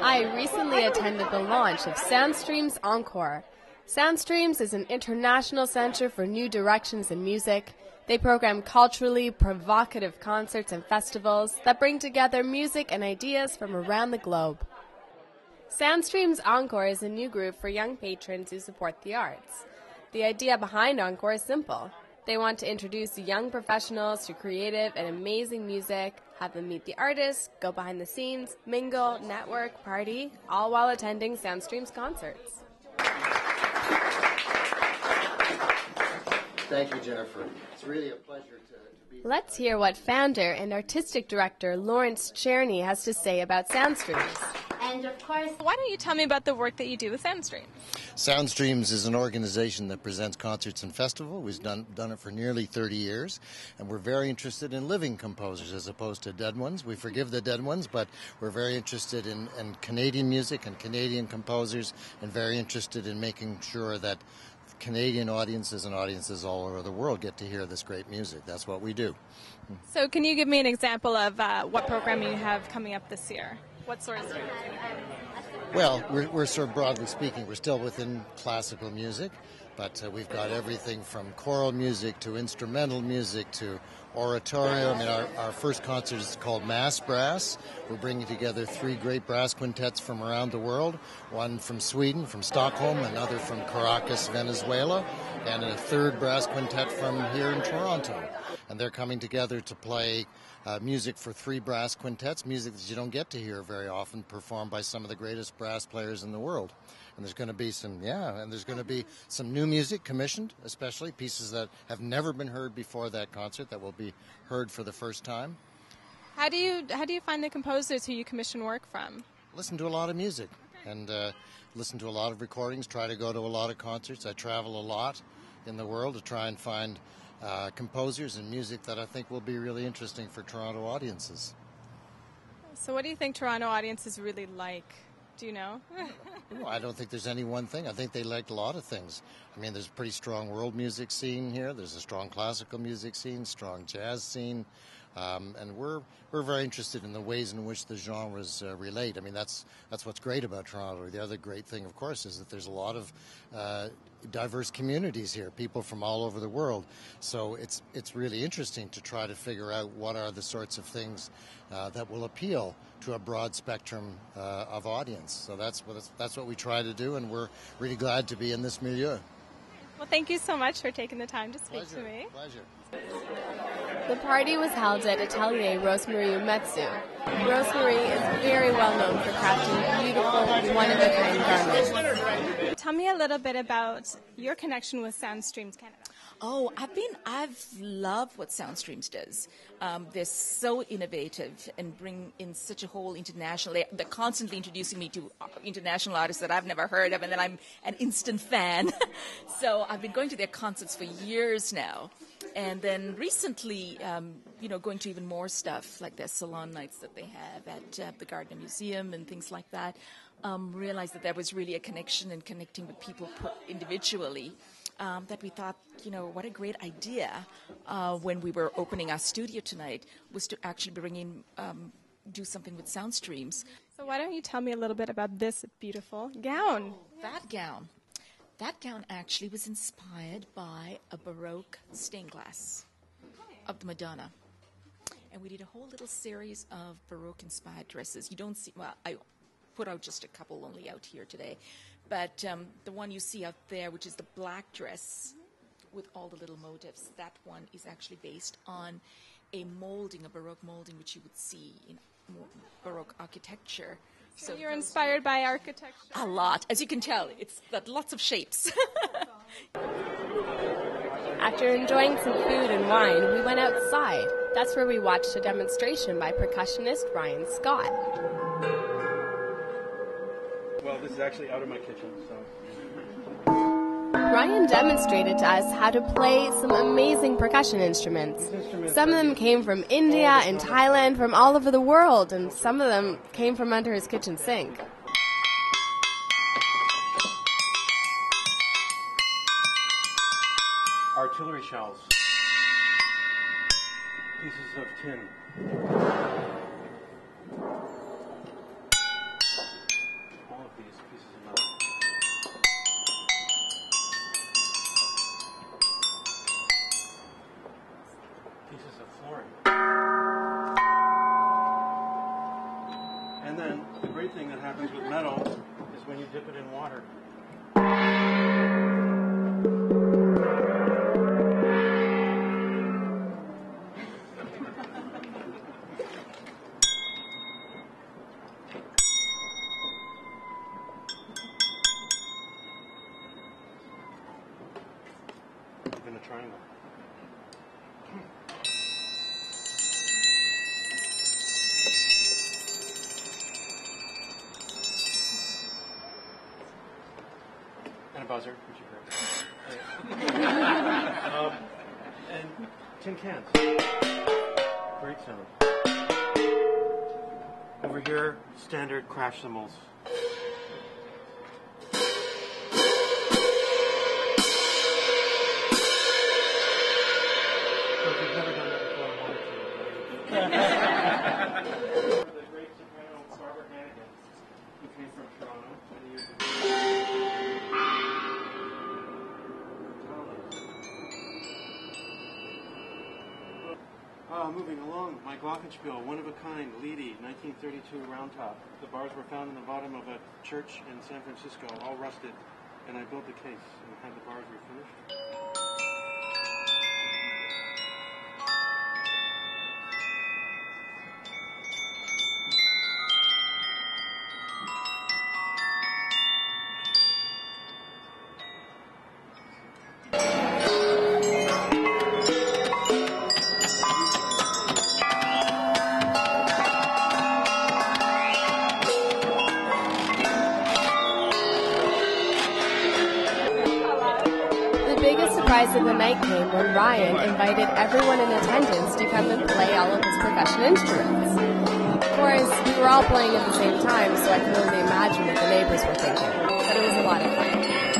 I recently attended the launch of Soundstreams Encore. Soundstreams is an international center for new directions in music. They program culturally provocative concerts and festivals that bring together music and ideas from around the globe. Soundstreams Encore is a new group for young patrons who support the arts. The idea behind Encore is simple. They want to introduce young professionals to creative and amazing music, have them meet the artists, go behind the scenes, mingle, network, party, all while attending Soundstreams concerts. Thank you, Jennifer. It's really a pleasure to be. Let's hear what founder and artistic director Lawrence Czerny has to say about Soundstreams. And of course, why don't you tell me about the work that you do with Soundstreams? Soundstreams is an organization that presents concerts and festivals. We've done it for nearly 30 years, and we're very interested in living composers as opposed to dead ones. We forgive the dead ones, but we're very interested in Canadian music and Canadian composers, and very interested in making sure that Canadian audiences and audiences all over the world get to hear this great music. That's what we do. So can you give me an example of what programming you have coming up this year? What sort of stuff? Well, we're sort of broadly speaking, we're still within classical music, but we've got everything from choral music to instrumental music to oratorio. I mean, our first concert is called Mass Brass. We're bringing together 3 great brass quintets from around the world, one from Sweden, from Stockholm, another from Caracas, Venezuela, and a 3rd brass quintet from here in Toronto. And they're coming together to play music for 3 brass quintets, music that you don't get to hear very often, performed by some of the greatest brass players in the world. And there's going to be some new music commissioned, especially pieces that have never been heard before that concert that will be heard for the first time. How do you find the composers who you commission work from? Listen to a lot of music and listen to a lot of recordings, try to go to a lot of concerts. I travel a lot in the world to try and find composers and music that I think will be really interesting for Toronto audiences. So what do you think Toronto audiences really like? Do you know? No, I don't think there's any one thing. I think they like a lot of things. I mean, there's a pretty strong world music scene here. There's a strong classical music scene, strong jazz scene. And we're very interested in the ways in which the genres relate. I mean, that's what's great about Toronto. The other great thing, of course, is that there's a lot of diverse communities here, people from all over the world. So it's really interesting to try to figure out what are the sorts of things that will appeal to a broad spectrum of audience. So that's what we try to do, and we're really glad to be in this milieu. Well, thank you so much for taking the time to speak to me. Pleasure. The party was held at Atelier Rosemarie Umetsu. Rosemarie is very well known for crafting beautiful, one-of-a-kind garments. Tell me a little bit about your connection with Soundstreams Canada. Oh, I've loved what Soundstreams does. They're so innovative and bring in such a whole international. They're constantly introducing me to international artists that I've never heard of, and then I'm an instant fan. So I've been going to their concerts for years now, and then recently, going to even more stuff like their salon nights that they have at the Gardner Museum and things like that. Realized that there was really a connection and connecting with people individually. That we thought, what a great idea when we were opening our studio tonight was to actually do something with Soundstreams. So why don't you tell me a little bit about this beautiful gown? That gown actually was inspired by a Baroque stained glass of the Madonna. And we did a whole little series of Baroque-inspired dresses. You don't see, I put out just a couple only out here today. But the one you see out there, which is the black dress with all the little motifs, that one is actually based on a Baroque molding, which you would see in Baroque architecture. So you're inspired by architecture? A lot. As you can tell, it's got lots of shapes. After enjoying some food and wine, we went outside. That's where we watched a demonstration by percussionist Ryan Scott. Well, this is actually out of my kitchen, so. Ryan demonstrated to us how to play some amazing percussion instruments. Some of them came from India and Thailand, from all over the world, and some of them came from under his kitchen sink. Artillery shells. Pieces of tin. then the great thing that happens with metal is when you dip it in water. Even a triangle. And a buzzer, which you heard. And tin cans. Great sound. Over here, standard crash cymbals. So if you've never done that before, I wanted to. The great soprano Barbara Hannigan, who came from Toronto many years ago. Moving along, my glockenspiel, one of a kind, Leedy, 1932 round top. The bars were found in the bottom of a church in San Francisco, all rusted, and I built the case and had the bars refinished. The surprise of the night came when Ryan invited everyone in attendance to come and play all of his percussion instruments. Of course, we were all playing at the same time, so I can only imagine what the neighbors were thinking, but it was a lot of fun.